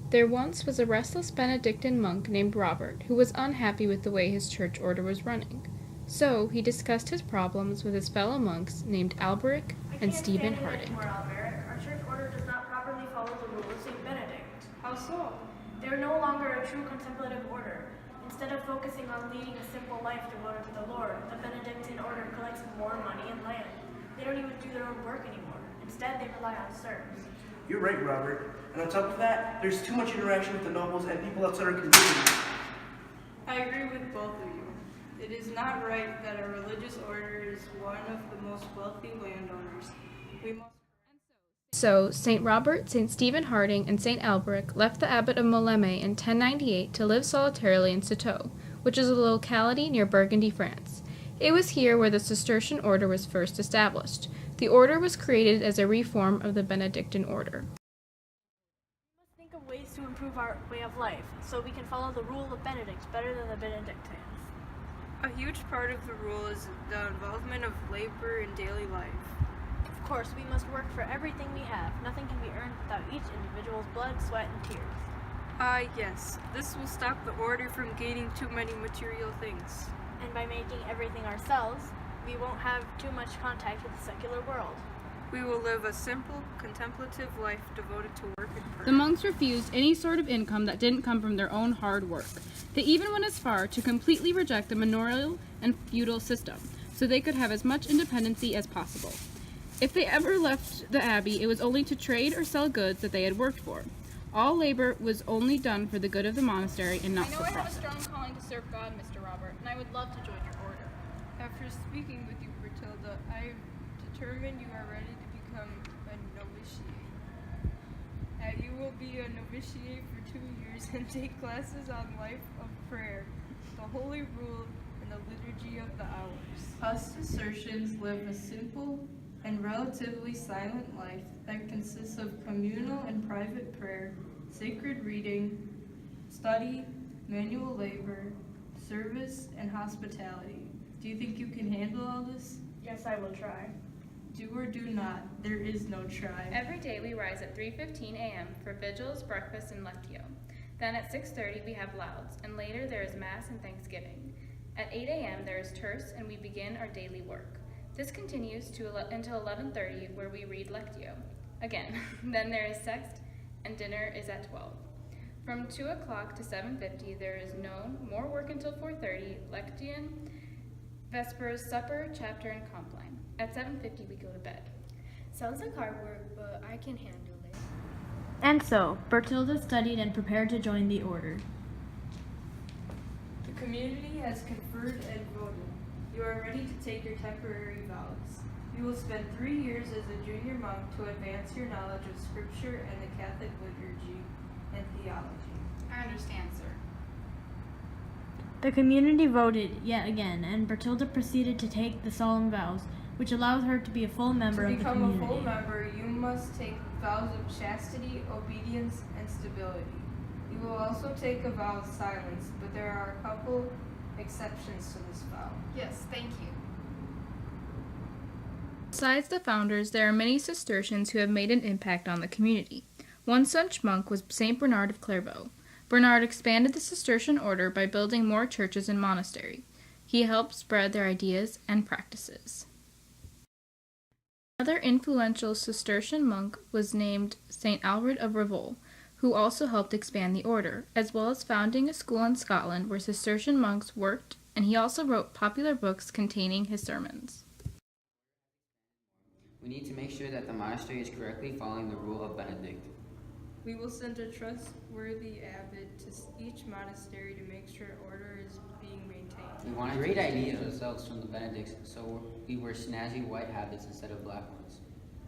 There once was a restless Benedictine monk named Robert who was unhappy with the way his church order was running. So he discussed his problems with his fellow monks named Alberic and Stephen Harding. Our church order does not properly follow the rule of St. Benedict. How so? They are no longer a true contemplative order. Instead of focusing on leading a simple life devoted to the Lord, the Benedictine order collects more money and land. They don't even do their own work anymore. Instead, they rely on serfs. You're right, Robert. And on top of that, there's too much interaction with the nobles and people outside our community. I agree with both of you. It is not right that a religious order is one of the most wealthy landowners. We must. So, St. Robert, St. Stephen Harding, and St. Alberic left the abbot of Moleme in 1098 to live solitarily in Citeaux, which is a locality near Burgundy, France. It was here where the Cistercian Order was first established. The order was created as a reform of the Benedictine order. We must think of ways to improve our way of life, so we can follow the rule of Benedict better than the Benedictines. A huge part of the rule is the involvement of labor in daily life. Of course, we must work for everything we have. Nothing can be earned without each individual's blood, sweat, and tears. Yes. This will stop the order from gaining too many material things. And by making everything ourselves, we won't have too much contact with the secular world. We will live a simple, contemplative life devoted to work and prayer. The monks refused any sort of income that didn't come from their own hard work. They even went as far to completely reject the manorial and feudal system, so they could have as much independency as possible. If they ever left the abbey, it was only to trade or sell goods that they had worked for. All labor was only done for the good of the monastery and not for profit. I have a strong calling to serve God, Mr. Robert, and I would love to join your order. After speaking with you, Bertilda, I have determined you are ready to become a novitiate. You will be a novitiate for 2 years and take classes on life of prayer, the holy rule, and the liturgy of the hours. Us Cistercians live a simple and relatively silent life that consists of communal and private prayer, sacred reading, study, manual labor, service, and hospitality. Do you think you can handle all this? Yes, I will try. Do or do not. There is no try. Every day we rise at 3:15 a.m. for vigils, breakfast, and lectio. Then at 6:30 we have lauds, and later there is Mass and Thanksgiving. At 8 a.m. there is terce, and we begin our daily work. This continues until 11:30, where we read lectio. Again, then there is sext, and dinner is at 12. From 2 o'clock to 7:50 there is known, more work until 4:30, lectio, vespers, supper, chapter, and compline. At 7:50 we go to bed. Sounds like hard work, but I can handle it. And so, Bertilda studied and prepared to join the order. The community has conferred and voted. You are ready to take your temporary vows. You will spend 3 years as a junior monk to advance your knowledge of Scripture and the Catholic liturgy and theology. I understand, sir. The community voted yet again, and Bertilda proceeded to take the solemn vows, which allows her to be a full member of the community. To become a full member, you must take vows of chastity, obedience, and stability. You will also take a vow of silence, but there are a couple exceptions to this vow. Yes, thank you. Besides the founders, there are many Cistercians who have made an impact on the community. One such monk was St. Bernard of Clairvaux. Bernard expanded the Cistercian order by building more churches and monasteries. He helped spread their ideas and practices. Another influential Cistercian monk was named St. Alred of Revol, who also helped expand the order, as well as founding a school in Scotland where Cistercian monks worked, and he also wrote popular books containing his sermons. We need to make sure that the monastery is correctly following the rule of Benedict. We will send a trustworthy abbot to each monastery to make sure order is being maintained. We wanted to distinguish ourselves from the Benedicts, so we wear snazzy white habits instead of black ones.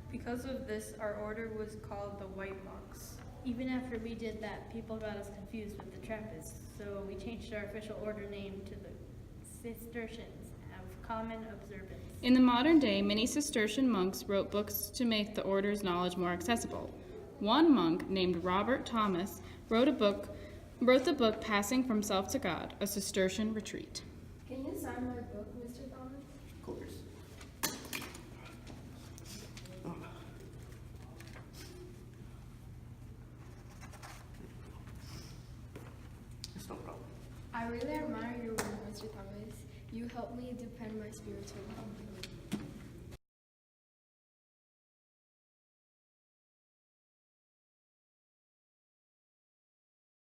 Because of this, our order was called the White Monks. Even after we did that, people got us confused with the Trappists, so we changed our official order name to the Cistercians of Common Observance. In the modern day, many Cistercian monks wrote books to make the order's knowledge more accessible. One monk named Robert Thomas wrote the book Passing from Self to God, a Cistercian Retreat. Can you sign my book, Mr. Thomas? Of course. No problem. I really admire your work, Mr. Thomas. You help me depend my spiritual well-being.